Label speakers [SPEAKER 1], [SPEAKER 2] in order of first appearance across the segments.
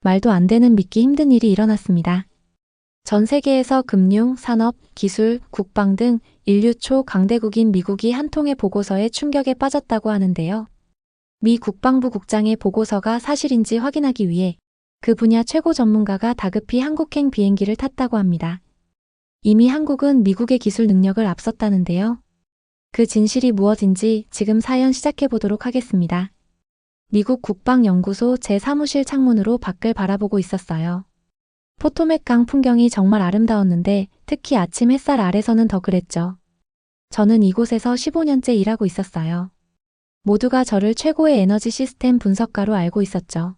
[SPEAKER 1] 말도 안 되는 믿기 힘든 일이 일어났습니다. 전 세계에서 금융, 산업, 기술, 국방 등 인류 초강대국인 미국이 한 통의 보고서에 충격에 빠졌다고 하는데요. 미 국방부 국장의 보고서가 사실인지 확인하기 위해 그 분야 최고 전문가가 다급히 한국행 비행기를 탔다고 합니다. 이미 한국은 미국의 기술 능력을 앞섰다는데요. 그 진실이 무엇인지 지금 사연 시작해 보도록 하겠습니다. 미국 국방연구소 제 사무실 창문으로 밖을 바라보고 있었어요. 포토맥 강 풍경이 정말 아름다웠는데 특히 아침 햇살 아래서는 더 그랬죠. 저는 이곳에서 15년째 일하고 있었어요. 모두가 저를 최고의 에너지 시스템 분석가로 알고 있었죠.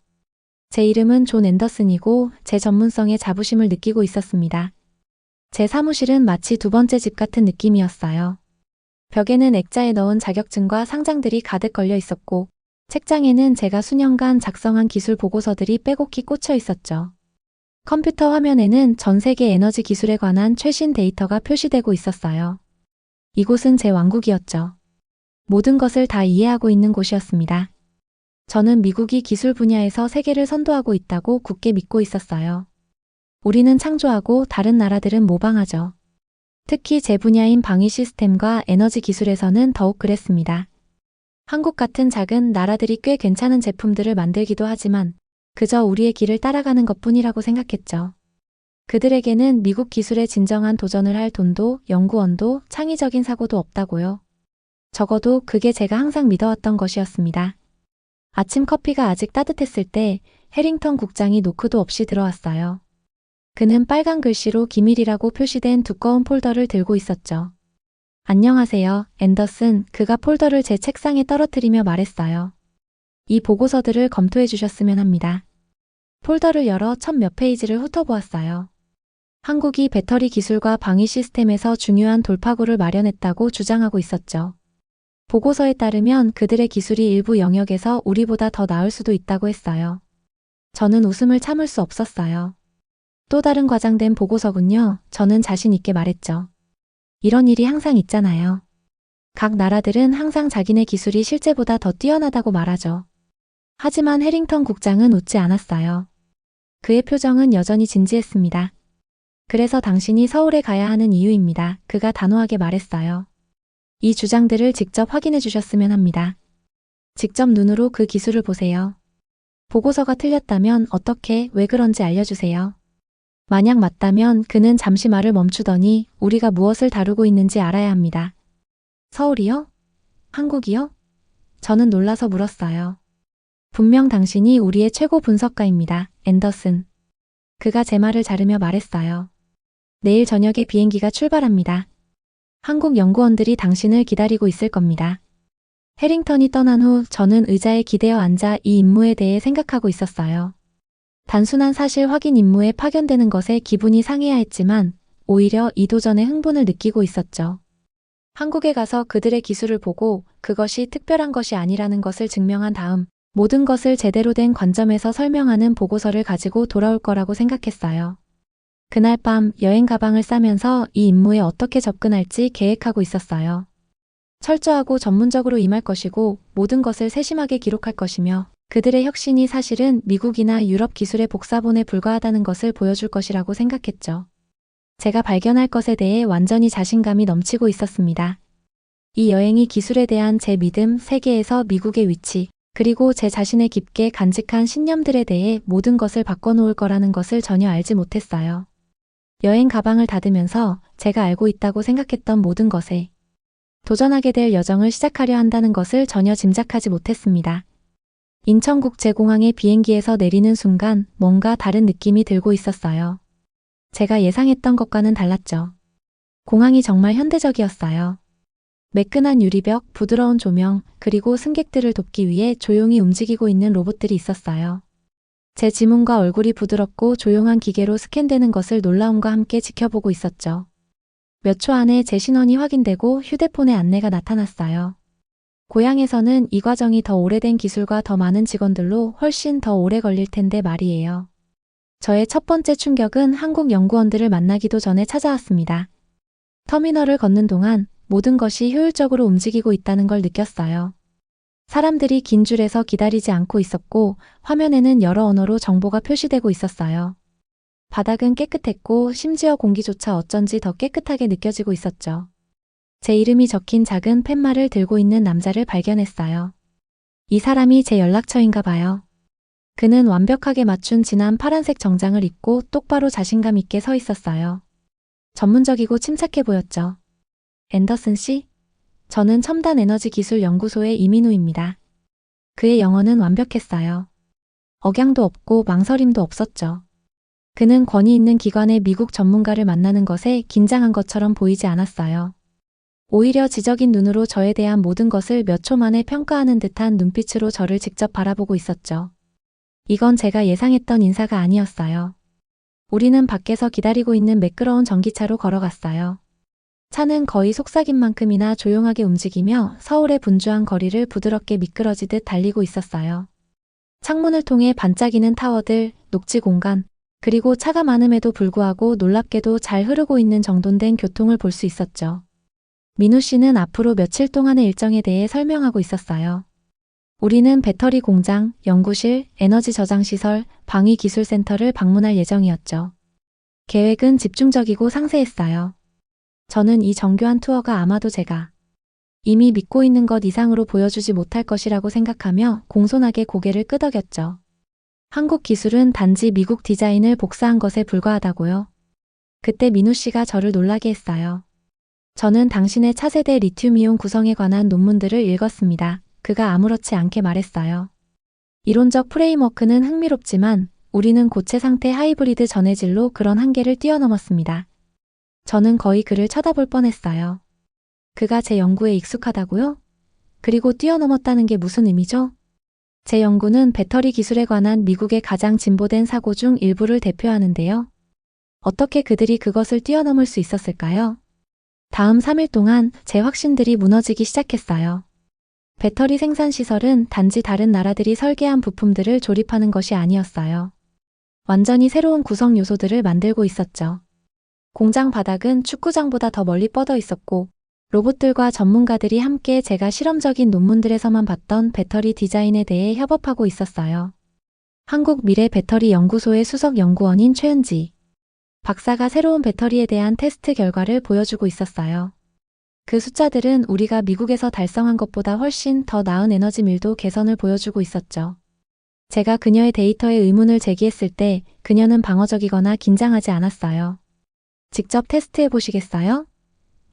[SPEAKER 1] 제 이름은 존 앤더슨이고 제 전문성에 자부심을 느끼고 있었습니다. 제 사무실은 마치 두 번째 집 같은 느낌이었어요. 벽에는 액자에 넣은 자격증과 상장들이 가득 걸려 있었고 책장에는 제가 수년간 작성한 기술 보고서들이 빼곡히 꽂혀 있었죠. 컴퓨터 화면에는 전 세계 에너지 기술에 관한 최신 데이터가 표시되고 있었어요. 이곳은 제 왕국이었죠. 모든 것을 다 이해하고 있는 곳이었습니다. 저는 미국이 기술 분야에서 세계를 선도하고 있다고 굳게 믿고 있었어요. 우리는 창조하고 다른 나라들은 모방하죠. 특히 제 분야인 방위 시스템과 에너지 기술에서는 더욱 그랬습니다. 한국 같은 작은 나라들이 꽤 괜찮은 제품들을 만들기도 하지만 그저 우리의 길을 따라가는 것뿐이라고 생각했죠. 그들에게는 미국 기술에 진정한 도전을 할 돈도 연구원도 창의적인 사고도 없다고요. 적어도 그게 제가 항상 믿어왔던 것이었습니다. 아침 커피가 아직 따뜻했을 때 해링턴 국장이 노크도 없이 들어왔어요. 그는 빨간 글씨로 기밀이라고 표시된 두꺼운 폴더를 들고 있었죠. 안녕하세요, 앤더슨. 그가 폴더를 제 책상에 떨어뜨리며 말했어요. 이 보고서들을 검토해 주셨으면 합니다. 폴더를 열어 첫 몇 페이지를 훑어보았어요. 한국이 배터리 기술과 방위 시스템에서 중요한 돌파구를 마련했다고 주장하고 있었죠. 보고서에 따르면 그들의 기술이 일부 영역에서 우리보다 더 나을 수도 있다고 했어요. 저는 웃음을 참을 수 없었어요. 또 다른 과장된 보고서군요. 저는 자신 있게 말했죠. 이런 일이 항상 있잖아요. 각 나라들은 항상 자기네 기술이 실제보다 더 뛰어나다고 말하죠. 하지만 해링턴 국장은 웃지 않았어요. 그의 표정은 여전히 진지했습니다. 그래서 당신이 서울에 가야 하는 이유입니다. 그가 단호하게 말했어요. 이 주장들을 직접 확인해 주셨으면 합니다. 직접 눈으로 그 기술을 보세요. 보고서가 틀렸다면 어떻게, 왜 그런지 알려주세요. 만약 맞다면 그는 잠시 말을 멈추더니 우리가 무엇을 다루고 있는지 알아야 합니다. 서울이요? 한국이요? 저는 놀라서 물었어요. 분명 당신이 우리의 최고 분석가입니다, 앤더슨. 그가 제 말을 자르며 말했어요. 내일 저녁에 비행기가 출발합니다. 한국 연구원들이 당신을 기다리고 있을 겁니다. 해링턴이 떠난 후 저는 의자에 기대어 앉아 이 임무에 대해 생각하고 있었어요. 단순한 사실 확인 임무에 파견되는 것에 기분이 상해야 했지만 오히려 이 도전에 흥분을 느끼고 있었죠. 한국에 가서 그들의 기술을 보고 그것이 특별한 것이 아니라는 것을 증명한 다음 모든 것을 제대로 된 관점에서 설명하는 보고서를 가지고 돌아올 거라고 생각했어요. 그날 밤 여행 가방을 싸면서 이 임무에 어떻게 접근할지 계획하고 있었어요. 철저하고 전문적으로 임할 것이고 모든 것을 세심하게 기록할 것이며 그들의 혁신이 사실은 미국이나 유럽 기술의 복사본에 불과하다는 것을 보여줄 것이라고 생각했죠. 제가 발견할 것에 대해 완전히 자신감이 넘치고 있었습니다. 이 여행이 기술에 대한 제 믿음, 세계에서 미국의 위치, 그리고 제 자신의 깊게 간직한 신념들에 대해 모든 것을 바꿔놓을 거라는 것을 전혀 알지 못했어요. 여행 가방을 닫으면서 제가 알고 있다고 생각했던 모든 것에 도전하게 될 여정을 시작하려 한다는 것을 전혀 짐작하지 못했습니다. 인천국제공항의 비행기에서 내리는 순간 뭔가 다른 느낌이 들고 있었어요. 제가 예상했던 것과는 달랐죠. 공항이 정말 현대적이었어요. 매끈한 유리벽, 부드러운 조명, 그리고 승객들을 돕기 위해 조용히 움직이고 있는 로봇들이 있었어요. 제 지문과 얼굴이 부드럽고 조용한 기계로 스캔되는 것을 놀라움과 함께 지켜보고 있었죠. 몇 초 안에 제 신원이 확인되고 휴대폰에 안내가 나타났어요. 고향에서는 이 과정이 더 오래된 기술과 더 많은 직원들로 훨씬 더 오래 걸릴 텐데 말이에요. 저의 첫 번째 충격은 한국 연구원들을 만나기도 전에 찾아왔습니다. 터미널을 걷는 동안 모든 것이 효율적으로 움직이고 있다는 걸 느꼈어요. 사람들이 긴 줄에서 기다리지 않고 있었고 화면에는 여러 언어로 정보가 표시되고 있었어요. 바닥은 깨끗했고 심지어 공기조차 어쩐지 더 깨끗하게 느껴지고 있었죠. 제 이름이 적힌 작은 팻말을 들고 있는 남자를 발견했어요. 이 사람이 제 연락처인가 봐요. 그는 완벽하게 맞춘 진한 파란색 정장을 입고 똑바로 자신감 있게 서 있었어요. 전문적이고 침착해 보였죠. 앤더슨 씨? 저는 첨단 에너지 기술 연구소의 이민우입니다. 그의 영어는 완벽했어요. 억양도 없고 망설임도 없었죠. 그는 권위 있는 기관의 미국 전문가를 만나는 것에 긴장한 것처럼 보이지 않았어요. 오히려 지적인 눈으로 저에 대한 모든 것을 몇 초 만에 평가하는 듯한 눈빛으로 저를 직접 바라보고 있었죠. 이건 제가 예상했던 인사가 아니었어요. 우리는 밖에서 기다리고 있는 매끄러운 전기차로 걸어갔어요. 차는 거의 속삭임 만큼이나 조용하게 움직이며 서울의 분주한 거리를 부드럽게 미끄러지듯 달리고 있었어요. 창문을 통해 반짝이는 타워들, 녹지 공간, 그리고 차가 많음에도 불구하고 놀랍게도 잘 흐르고 있는 정돈된 교통을 볼 수 있었죠. 민우 씨는 앞으로 며칠 동안의 일정에 대해 설명하고 있었어요. 우리는 배터리 공장, 연구실, 에너지 저장 시설, 방위 기술센터를 방문할 예정이었죠. 계획은 집중적이고 상세했어요. 저는 이 정교한 투어가 아마도 제가 이미 믿고 있는 것 이상으로 보여주지 못할 것이라고 생각하며 공손하게 고개를 끄덕였죠. 한국 기술은 단지 미국 디자인을 복사한 것에 불과하다고요. 그때 민우 씨가 저를 놀라게 했어요. 저는 당신의 차세대 리튬이온 구성에 관한 논문들을 읽었습니다. 그가 아무렇지 않게 말했어요. 이론적 프레임워크는 흥미롭지만 우리는 고체 상태 하이브리드 전해질로 그런 한계를 뛰어넘었습니다. 저는 거의 그를 쳐다볼 뻔했어요. 그가 제 연구에 익숙하다고요? 그리고 뛰어넘었다는 게 무슨 의미죠? 제 연구는 배터리 기술에 관한 미국의 가장 진보된 사고 중 일부를 대표하는데요. 어떻게 그들이 그것을 뛰어넘을 수 있었을까요? 다음 3일 동안 제 확신들이 무너지기 시작했어요. 배터리 생산 시설은 단지 다른 나라들이 설계한 부품들을 조립하는 것이 아니었어요. 완전히 새로운 구성 요소들을 만들고 있었죠. 공장 바닥은 축구장보다 더 멀리 뻗어 있었고 로봇들과 전문가들이 함께 제가 실험적인 논문들에서만 봤던 배터리 디자인에 대해 협업하고 있었어요. 한국 미래 배터리 연구소의 수석 연구원인 최은지 박사가 새로운 배터리에 대한 테스트 결과를 보여주고 있었어요. 그 숫자들은 우리가 미국에서 달성한 것보다 훨씬 더 나은 에너지 밀도 개선을 보여주고 있었죠. 제가 그녀의 데이터에 의문을 제기했을 때 그녀는 방어적이거나 긴장하지 않았어요. 직접 테스트해 보시겠어요?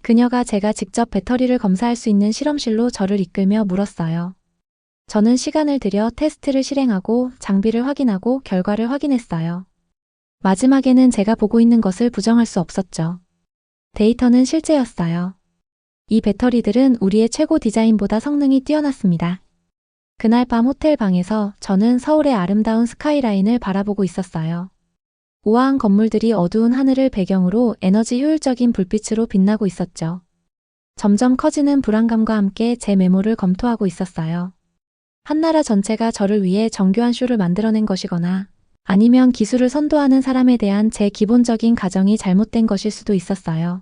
[SPEAKER 1] 그녀가 제가 직접 배터리를 검사할 수 있는 실험실로 저를 이끌며 물었어요. 저는 시간을 들여 테스트를 실행하고 장비를 확인하고 결과를 확인했어요. 마지막에는 제가 보고 있는 것을 부정할 수 없었죠. 데이터는 실제였어요. 이 배터리들은 우리의 최고 디자인보다 성능이 뛰어났습니다. 그날 밤 호텔 방에서 저는 서울의 아름다운 스카이라인을 바라보고 있었어요. 우아한 건물들이 어두운 하늘을 배경으로 에너지 효율적인 불빛으로 빛나고 있었죠. 점점 커지는 불안감과 함께 제 메모를 검토하고 있었어요. 한 나라 전체가 저를 위해 정교한 쇼를 만들어낸 것이거나 아니면 기술을 선도하는 사람에 대한 제 기본적인 가정이 잘못된 것일 수도 있었어요.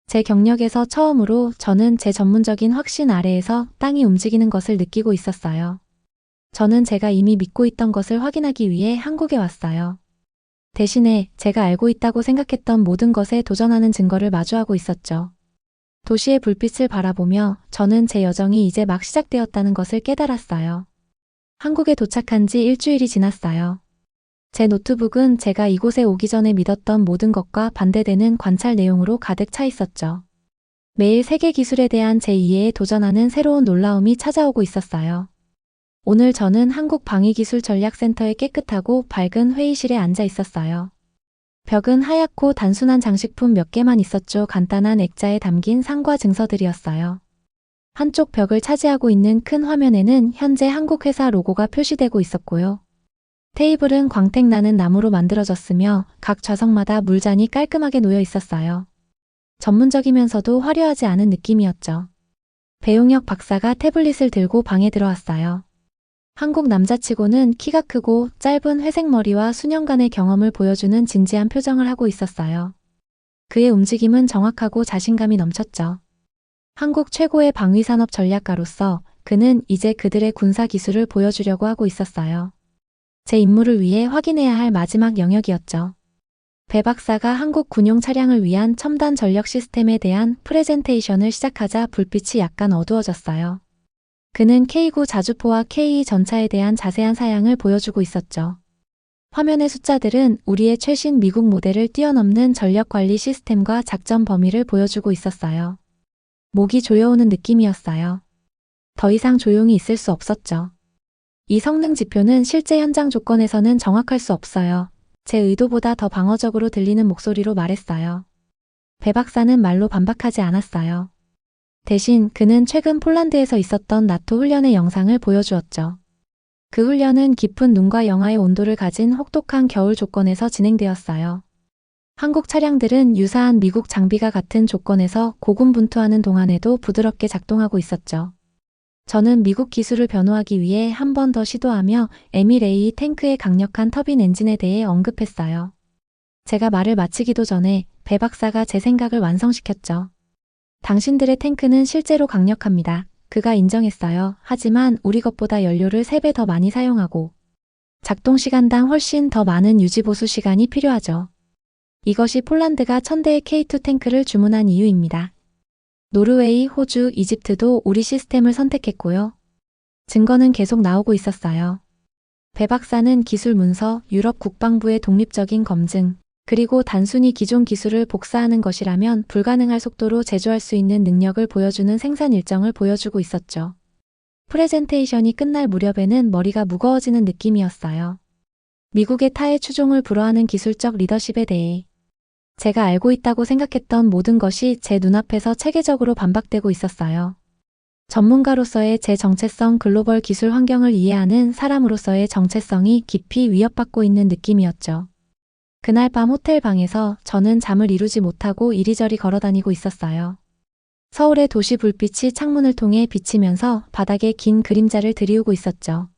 [SPEAKER 1] 제 경력에서 처음으로 저는 제 전문적인 확신 아래에서 땅이 움직이는 것을 느끼고 있었어요. 저는 제가 이미 믿고 있던 것을 확인하기 위해 한국에 왔어요. 대신에 제가 알고 있다고 생각했던 모든 것에 도전하는 증거를 마주하고 있었죠. 도시의 불빛을 바라보며 저는 제 여정이 이제 막 시작되었다는 것을 깨달았어요. 한국에 도착한 지 일주일이 지났어요. 제 노트북은 제가 이곳에 오기 전에 믿었던 모든 것과 반대되는 관찰 내용으로 가득 차 있었죠. 매일 세계 기술에 대한 제 이해에 도전하는 새로운 놀라움이 찾아오고 있었어요. 오늘 저는 한국방위기술전략센터의 깨끗하고 밝은 회의실에 앉아 있었어요. 벽은 하얗고 단순한 장식품 몇 개만 있었죠. 간단한 액자에 담긴 상과 증서들이었어요. 한쪽 벽을 차지하고 있는 큰 화면에는 현재 한국 회사 로고가 표시되고 있었고요. 테이블은 광택 나는 나무로 만들어졌으며 각 좌석마다 물잔이 깔끔하게 놓여 있었어요. 전문적이면서도 화려하지 않은 느낌이었죠. 배용혁 박사가 태블릿을 들고 방에 들어왔어요. 한국 남자치고는 키가 크고 짧은 회색 머리와 수년간의 경험을 보여주는 진지한 표정을 하고 있었어요. 그의 움직임은 정확하고 자신감이 넘쳤죠. 한국 최고의 방위산업 전략가로서 그는 이제 그들의 군사 기술을 보여주려고 하고 있었어요. 제 임무를 위해 확인해야 할 마지막 영역이었죠. 배 박사가 한국 군용 차량을 위한 첨단 전력 시스템에 대한 프레젠테이션을 시작하자 불빛이 약간 어두워졌어요. 그는 K9 자주포와 K2 전차에 대한 자세한 사양을 보여주고 있었죠. 화면의 숫자들은 우리의 최신 미국 모델을 뛰어넘는 전력 관리 시스템과 작전 범위를 보여주고 있었어요. 목이 조여오는 느낌이었어요. 더 이상 조용히 있을 수 없었죠. 이 성능 지표는 실제 현장 조건에서는 정확할 수 없어요. 제 의도보다 더 방어적으로 들리는 목소리로 말했어요. 배 박사는 말로 반박하지 않았어요. 대신 그는 최근 폴란드에서 있었던 나토 훈련의 영상을 보여주었죠. 그 훈련은 깊은 눈과 영하의 온도를 가진 혹독한 겨울 조건에서 진행되었어요. 한국 차량들은 유사한 미국 장비가 같은 조건에서 고군분투하는 동안에도 부드럽게 작동하고 있었죠. 저는 미국 기술을 변호하기 위해 한 번 더 시도하며 에밀A 탱크의 강력한 터빈 엔진에 대해 언급했어요. 제가 말을 마치기도 전에 배 박사가 제 생각을 완성시켰죠. 당신들의 탱크는 실제로 강력합니다. 그가 인정했어요. 하지만 우리 것보다 연료를 3배 더 많이 사용하고 작동 시간당 훨씬 더 많은 유지보수 시간이 필요하죠. 이것이 폴란드가 1000대의 K2 탱크를 주문한 이유입니다. 노르웨이, 호주, 이집트도 우리 시스템을 선택했고요. 증거는 계속 나오고 있었어요. 배 박사는 기술 문서, 유럽 국방부의 독립적인 검증, 그리고 단순히 기존 기술을 복사하는 것이라면 불가능할 속도로 제조할 수 있는 능력을 보여주는 생산 일정을 보여주고 있었죠. 프레젠테이션이 끝날 무렵에는 머리가 무거워지는 느낌이었어요. 미국의 타의 추종을 불허하는 기술적 리더십에 대해 제가 알고 있다고 생각했던 모든 것이 제 눈앞에서 체계적으로 반박되고 있었어요. 전문가로서의 제 정체성, 글로벌 기술 환경을 이해하는 사람으로서의 정체성이 깊이 위협받고 있는 느낌이었죠. 그날 밤 호텔 방에서 저는 잠을 이루지 못하고 이리저리 걸어다니고 있었어요. 서울의 도시 불빛이 창문을 통해 비치면서 바닥에 긴 그림자를 드리우고 있었죠.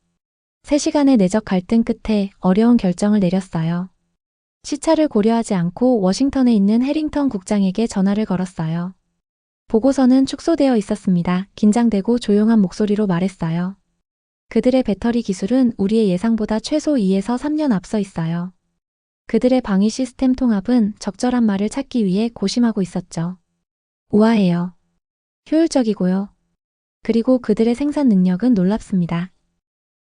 [SPEAKER 1] 3시간의 내적 갈등 끝에 어려운 결정을 내렸어요. 시차를 고려하지 않고 워싱턴에 있는 해링턴 국장에게 전화를 걸었어요. 보고서는 축소되어 있었습니다. 긴장되고 조용한 목소리로 말했어요. 그들의 배터리 기술은 우리의 예상보다 최소 2에서 3년 앞서 있어요. 그들의 방위 시스템 통합은 적절한 말을 찾기 위해 고심하고 있었죠. 우아해요. 효율적이고요. 그리고 그들의 생산 능력은 놀랍습니다.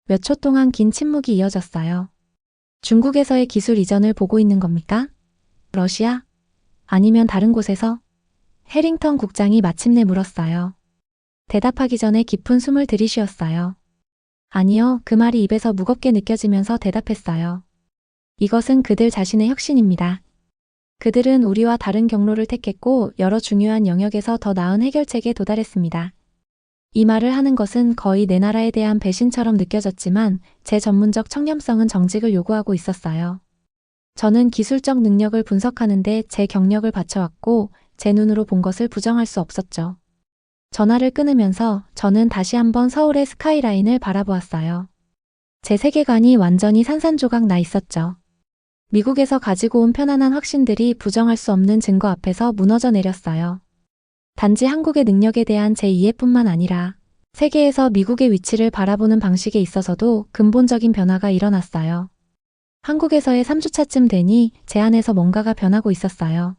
[SPEAKER 1] 몇 초 동안 긴 침묵이 이어졌어요. 중국에서의 기술 이전을 보고 있는 겁니까? 러시아? 아니면 다른 곳에서? 해링턴 국장이 마침내 물었어요. 대답하기 전에 깊은 숨을 들이쉬었어요. 아니요, 그 말이 입에서 무겁게 느껴지면서 대답했어요. 이것은 그들 자신의 혁신입니다. 그들은 우리와 다른 경로를 택했고 여러 중요한 영역에서 더 나은 해결책에 도달했습니다. 이 말을 하는 것은 거의 내 나라에 대한 배신처럼 느껴졌지만 제 전문적 청렴성은 정직을 요구하고 있었어요. 저는 기술적 능력을 분석하는데 제 경력을 바쳐왔고 제 눈으로 본 것을 부정할 수 없었죠. 전화를 끊으면서 저는 다시 한번 서울의 스카이라인을 바라보았어요. 제 세계관이 완전히 산산조각 나 있었죠. 미국에서 가지고 온 편안한 확신들이 부정할 수 없는 증거 앞에서 무너져 내렸어요. 단지 한국의 능력에 대한 제 이해뿐만 아니라 세계에서 미국의 위치를 바라보는 방식에 있어서도 근본적인 변화가 일어났어요. 한국에서의 3주차쯤 되니 제 안에서 뭔가가 변하고 있었어요.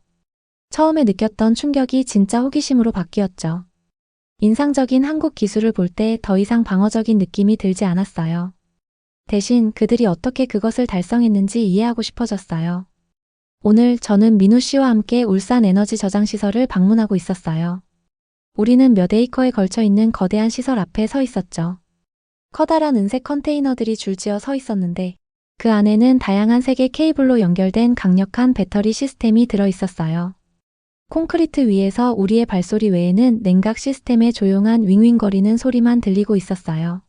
[SPEAKER 1] 처음에 느꼈던 충격이 진짜 호기심으로 바뀌었죠. 인상적인 한국 기술을 볼 때 더 이상 방어적인 느낌이 들지 않았어요. 대신 그들이 어떻게 그것을 달성했는지 이해하고 싶어졌어요. 오늘 저는 민우 씨와 함께 울산 에너지 저장 시설을 방문하고 있었어요. 우리는 몇 에이커에 걸쳐 있는 거대한 시설 앞에 서 있었죠. 커다란 은색 컨테이너들이 줄지어 서 있었는데 그 안에는 다양한 색의 케이블로 연결된 강력한 배터리 시스템이 들어 있었어요. 콘크리트 위에서 우리의 발소리 외에는 냉각 시스템의 조용한 윙윙거리는 소리만 들리고 있었어요.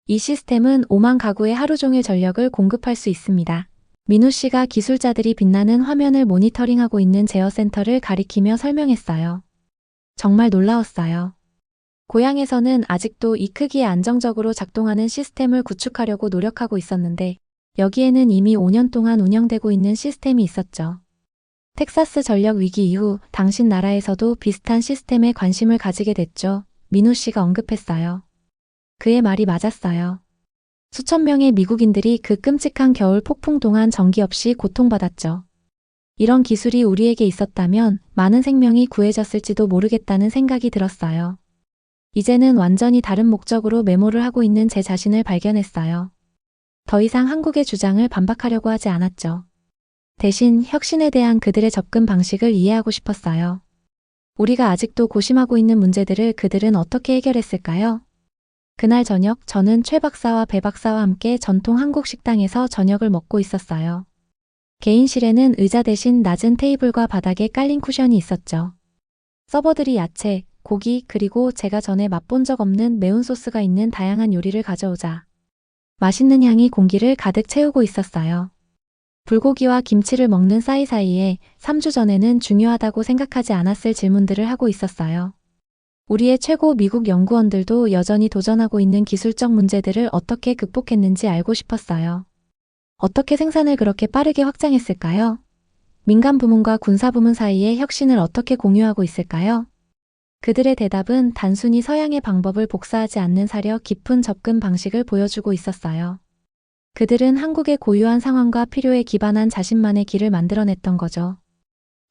[SPEAKER 1] 이 시스템은 5만 가구에 하루 종일 전력을 공급할 수 있습니다. 민우 씨가 기술자들이 빛나는 화면을 모니터링하고 있는 제어센터를 가리키며 설명했어요. 정말 놀라웠어요. 고향에서는 아직도 이 크기에 안정적으로 작동하는 시스템을 구축하려고 노력하고 있었는데 여기에는 이미 5년 동안 운영되고 있는 시스템이 있었죠. 텍사스 전력 위기 이후 당신 나라에서도 비슷한 시스템에 관심을 가지게 됐죠. 민우 씨가 언급했어요. 그의 말이 맞았어요. 수천 명의 미국인들이 그 끔찍한 겨울 폭풍 동안 전기 없이 고통받았죠. 이런 기술이 우리에게 있었다면 많은 생명이 구해졌을지도 모르겠다는 생각이 들었어요. 이제는 완전히 다른 목적으로 메모를 하고 있는 제 자신을 발견했어요. 더 이상 한국의 주장을 반박하려고 하지 않았죠. 대신 혁신에 대한 그들의 접근 방식을 이해하고 싶었어요. 우리가 아직도 고심하고 있는 문제들을 그들은 어떻게 해결했을까요? 그날 저녁 저는 최 박사와 배 박사와 함께 전통 한국 식당에서 저녁을 먹고 있었어요. 개인실에는 의자 대신 낮은 테이블과 바닥에 깔린 쿠션이 있었죠. 서버들이 야채, 고기 그리고 제가 전에 맛본 적 없는 매운 소스가 있는 다양한 요리를 가져오자 맛있는 향이 공기를 가득 채우고 있었어요. 불고기와 김치를 먹는 사이사이에 3주 전에는 중요하다고 생각하지 않았을 질문들을 하고 있었어요. 우리의 최고 미국 연구원들도 여전히 도전하고 있는 기술적 문제들을 어떻게 극복했는지 알고 싶었어요. 어떻게 생산을 그렇게 빠르게 확장했을까요? 민간 부문과 군사 부문 사이의 혁신을 어떻게 공유하고 있을까요? 그들의 대답은 단순히 서양의 방법을 복사하지 않는 사려 깊은 접근 방식을 보여주고 있었어요. 그들은 한국의 고유한 상황과 필요에 기반한 자신만의 길을 만들어냈던 거죠.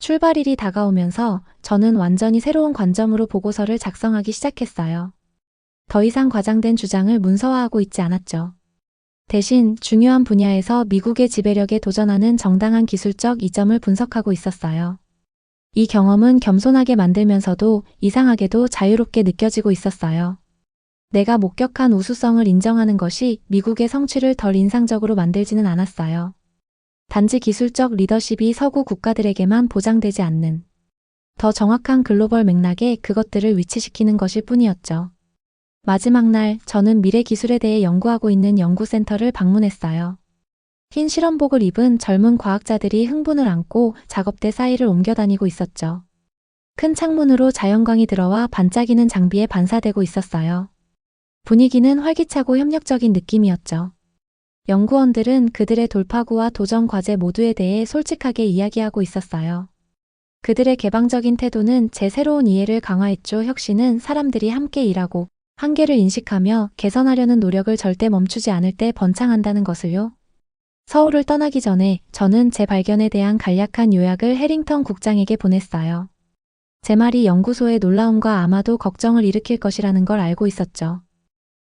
[SPEAKER 1] 출발일이 다가오면서 저는 완전히 새로운 관점으로 보고서를 작성하기 시작했어요. 더 이상 과장된 주장을 문서화하고 있지 않았죠. 대신 중요한 분야에서 미국의 지배력에 도전하는 정당한 기술적 이점을 분석하고 있었어요. 이 경험은 겸손하게 만들면서도 이상하게도 자유롭게 느껴지고 있었어요. 내가 목격한 우수성을 인정하는 것이 미국의 성취를 덜 인상적으로 만들지는 않았어요. 단지 기술적 리더십이 서구 국가들에게만 보장되지 않는 더 정확한 글로벌 맥락에 그것들을 위치시키는 것일 뿐이었죠. 마지막 날 저는 미래 기술에 대해 연구하고 있는 연구센터를 방문했어요. 흰 실험복을 입은 젊은 과학자들이 흥분을 안고 작업대 사이를 옮겨 다니고 있었죠. 큰 창문으로 자연광이 들어와 반짝이는 장비에 반사되고 있었어요. 분위기는 활기차고 협력적인 느낌이었죠. 연구원들은 그들의 돌파구와 도전 과제 모두에 대해 솔직하게 이야기하고 있었어요. 그들의 개방적인 태도는 제 새로운 이해를 강화했죠. 혁신은 사람들이 함께 일하고 한계를 인식하며 개선하려는 노력을 절대 멈추지 않을 때 번창한다는 것을요. 서울을 떠나기 전에 저는 제 발견에 대한 간략한 요약을 해링턴 국장에게 보냈어요. 제 말이 연구소의 놀라움과 아마도 걱정을 일으킬 것이라는 걸 알고 있었죠.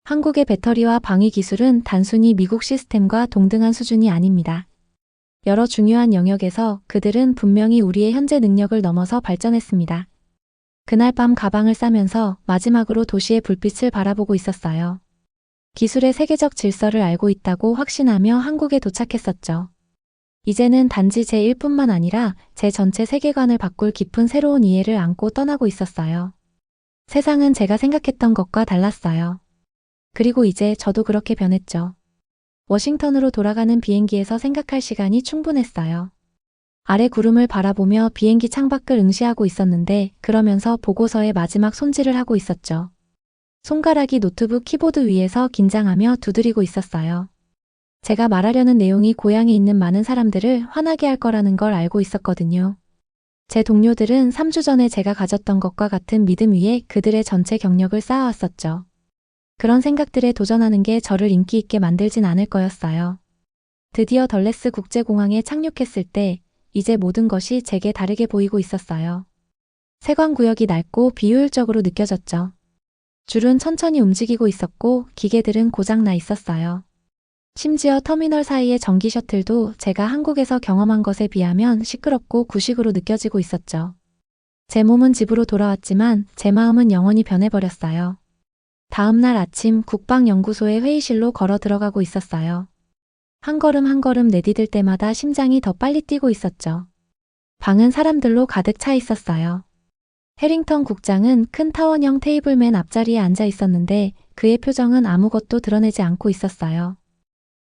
[SPEAKER 1] 한국의 배터리와 방위 기술은 단순히 미국 시스템과 동등한 수준이 아닙니다. 여러 중요한 영역에서 그들은 분명히 우리의 현재 능력을 넘어서 발전했습니다. 그날 밤 가방을 싸면서 마지막으로 도시의 불빛을 바라보고 있었어요. 기술의 세계적 질서를 알고 있다고 확신하며 한국에 도착했었죠. 이제는 단지 제 일뿐만 아니라 제 전체 세계관을 바꿀 깊은 새로운 이해를 안고 떠나고 있었어요. 세상은 제가 생각했던 것과 달랐어요. 그리고 이제 저도 그렇게 변했죠. 워싱턴으로 돌아가는 비행기에서 생각할 시간이 충분했어요. 아래 구름을 바라보며 비행기 창밖을 응시하고 있었는데 그러면서 보고서의 마지막 손질을 하고 있었죠. 손가락이 노트북 키보드 위에서 긴장하며 두드리고 있었어요. 제가 말하려는 내용이 고향에 있는 많은 사람들을 화나게 할 거라는 걸 알고 있었거든요. 제 동료들은 3주 전에 제가 가졌던 것과 같은 믿음 위에 그들의 전체 경력을 쌓아왔었죠. 그런 생각들에 도전하는 게 저를 인기 있게 만들진 않을 거였어요. 드디어 덜레스 국제공항에 착륙했을 때 이제 모든 것이 제게 다르게 보이고 있었어요. 세관구역이 낡고 비효율적으로 느껴졌죠. 줄은 천천히 움직이고 있었고 기계들은 고장나 있었어요. 심지어 터미널 사이의 전기 셔틀도 제가 한국에서 경험한 것에 비하면 시끄럽고 구식으로 느껴지고 있었죠. 제 몸은 집으로 돌아왔지만 제 마음은 영원히 변해버렸어요. 다음 날 아침 국방연구소의 회의실로 걸어 들어가고 있었어요. 한 걸음 한 걸음 내디딜 때마다 심장이 더 빨리 뛰고 있었죠. 방은 사람들로 가득 차 있었어요. 해링턴 국장은 큰 타원형 테이블 맨 앞자리에 앉아 있었는데 그의 표정은 아무것도 드러내지 않고 있었어요.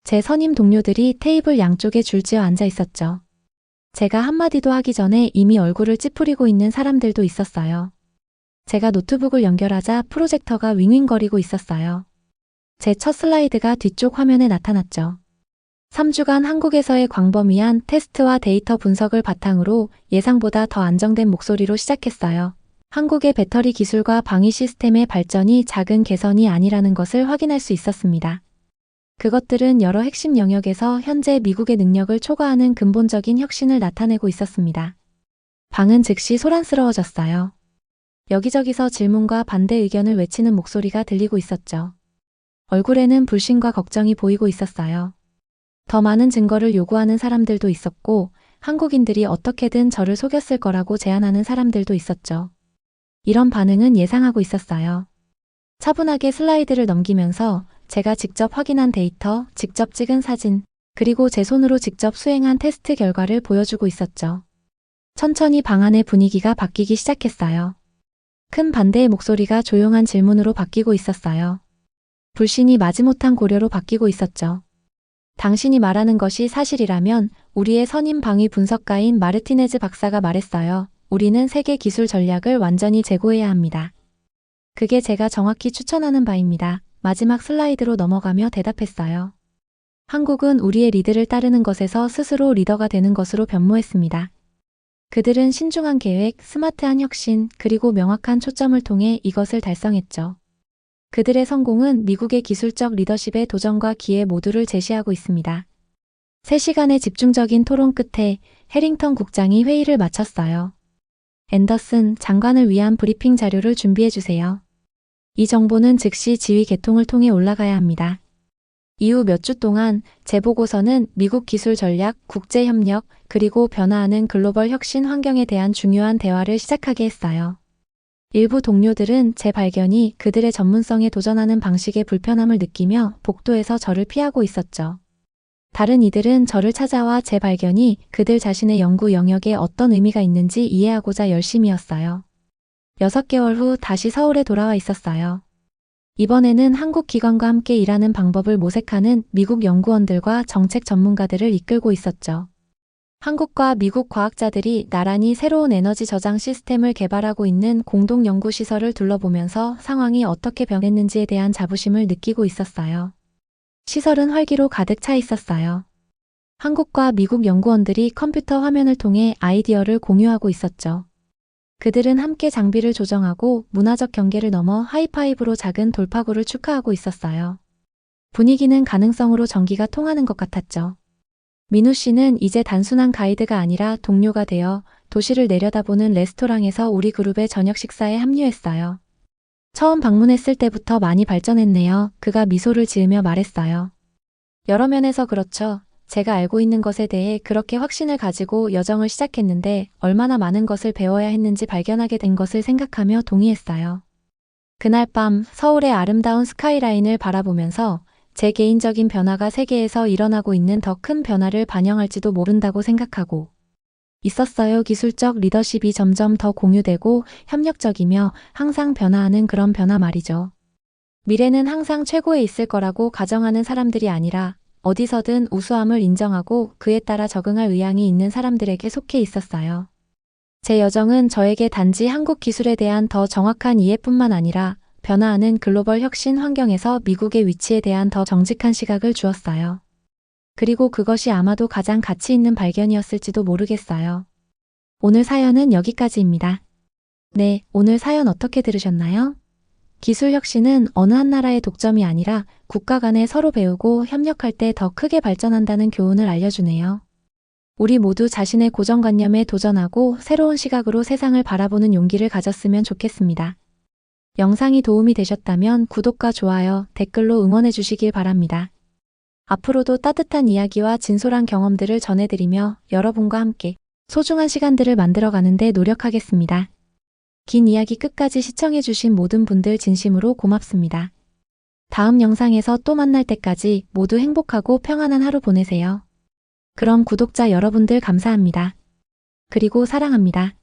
[SPEAKER 1] 제 선임 동료들이 테이블 양쪽에 줄지어 앉아 있었죠. 제가 한마디도 하기 전에 이미 얼굴을 찌푸리고 있는 사람들도 있었어요. 제가 노트북을 연결하자 프로젝터가 윙윙거리고 있었어요. 제 첫 슬라이드가 뒤쪽 화면에 나타났죠. 3주간 한국에서의 광범위한 테스트와 데이터 분석을 바탕으로 예상보다 더 안정된 목소리로 시작했어요. 한국의 배터리 기술과 방위 시스템의 발전이 작은 개선이 아니라는 것을 확인할 수 있었습니다. 그것들은 여러 핵심 영역에서 현재 미국의 능력을 초과하는 근본적인 혁신을 나타내고 있었습니다. 방은 즉시 소란스러워졌어요. 여기저기서 질문과 반대 의견을 외치는 목소리가 들리고 있었죠. 얼굴에는 불신과 걱정이 보이고 있었어요. 더 많은 증거를 요구하는 사람들도 있었고, 한국인들이 어떻게든 저를 속였을 거라고 제안하는 사람들도 있었죠. 이런 반응은 예상하고 있었어요. 차분하게 슬라이드를 넘기면서 제가 직접 확인한 데이터, 직접 찍은 사진, 그리고 제 손으로 직접 수행한 테스트 결과를 보여주고 있었죠. 천천히 방 안의 분위기가 바뀌기 시작했어요. 큰 반대의 목소리가 조용한 질문으로 바뀌고 있었어요. 불신이 마지못한 고려로 바뀌고 있었죠. 당신이 말하는 것이 사실이라면 우리의 선임 방위 분석가인 마르티네즈 박사가 말했어요. 우리는 세계 기술 전략을 완전히 재고해야 합니다. 그게 제가 정확히 추천하는 바입니다. 마지막 슬라이드로 넘어가며 대답했어요. 한국은 우리의 리드를 따르는 것에서 스스로 리더가 되는 것으로 변모했습니다. 그들은 신중한 계획, 스마트한 혁신, 그리고 명확한 초점을 통해 이것을 달성했죠. 그들의 성공은 미국의 기술적 리더십의 도전과 기회 모두를 제시하고 있습니다. 3시간의 집중적인 토론 끝에 해링턴 국장이 회의를 마쳤어요. 앤더슨 장관을 위한 브리핑 자료를 준비해 주세요. 이 정보는 즉시 지휘 계통을 통해 올라가야 합니다. 이후 몇 주 동안 제 보고서는 미국 기술 전략, 국제 협력, 그리고 변화하는 글로벌 혁신 환경에 대한 중요한 대화를 시작하게 했어요. 일부 동료들은 제 발견이 그들의 전문성에 도전하는 방식에 불편함을 느끼며 복도에서 저를 피하고 있었죠. 다른 이들은 저를 찾아와 제 발견이 그들 자신의 연구 영역에 어떤 의미가 있는지 이해하고자 열심이었어요. 6개월 후 다시 서울에 돌아와 있었어요. 이번에는 한국 기관과 함께 일하는 방법을 모색하는 미국 연구원들과 정책 전문가들을 이끌고 있었죠. 한국과 미국 과학자들이 나란히 새로운 에너지 저장 시스템을 개발하고 있는 공동 연구시설을 둘러보면서 상황이 어떻게 변했는지에 대한 자부심을 느끼고 있었어요. 시설은 활기로 가득 차 있었어요. 한국과 미국 연구원들이 컴퓨터 화면을 통해 아이디어를 공유하고 있었죠. 그들은 함께 장비를 조정하고 문화적 경계를 넘어 하이파이브로 작은 돌파구를 축하하고 있었어요. 분위기는 가능성으로 전기가 통하는 것 같았죠. 민우 씨는 이제 단순한 가이드가 아니라 동료가 되어 도시를 내려다보는 레스토랑에서 우리 그룹의 저녁 식사에 합류했어요. 처음 방문했을 때부터 많이 발전했네요. 그가 미소를 지으며 말했어요. 여러 면에서 그렇죠. 제가 알고 있는 것에 대해 그렇게 확신을 가지고 여정을 시작했는데 얼마나 많은 것을 배워야 했는지 발견하게 된 것을 생각하며 동의했어요. 그날 밤 서울의 아름다운 스카이라인을 바라보면서 제 개인적인 변화가 세계에서 일어나고 있는 더 큰 변화를 반영할지도 모른다고 생각하고 있었어요. 기술적 리더십이 점점 더 공유되고 협력적이며 항상 변화하는 그런 변화 말이죠. 미래는 항상 최고에 있을 거라고 가정하는 사람들이 아니라 어디서든 우수함을 인정하고 그에 따라 적응할 의향이 있는 사람들에게 속해 있었어요. 제 여정은 저에게 단지 한국 기술에 대한 더 정확한 이해뿐만 아니라 변화하는 글로벌 혁신 환경에서 미국의 위치에 대한 더 정직한 시각을 주었어요. 그리고 그것이 아마도 가장 가치 있는 발견이었을지도 모르겠어요. 오늘 사연은 여기까지입니다. 네, 오늘 사연 어떻게 들으셨나요? 기술 혁신은 어느 한 나라의 독점이 아니라 국가 간에 서로 배우고 협력할 때 더 크게 발전한다는 교훈을 알려주네요. 우리 모두 자신의 고정관념에 도전하고 새로운 시각으로 세상을 바라보는 용기를 가졌으면 좋겠습니다. 영상이 도움이 되셨다면 구독과 좋아요, 댓글로 응원해 주시길 바랍니다. 앞으로도 따뜻한 이야기와 진솔한 경험들을 전해드리며 여러분과 함께 소중한 시간들을 만들어가는 데 노력하겠습니다. 긴 이야기 끝까지 시청해주신 모든 분들 진심으로 고맙습니다. 다음 영상에서 또 만날 때까지 모두 행복하고 평안한 하루 보내세요. 그럼 구독자 여러분들 감사합니다. 그리고 사랑합니다.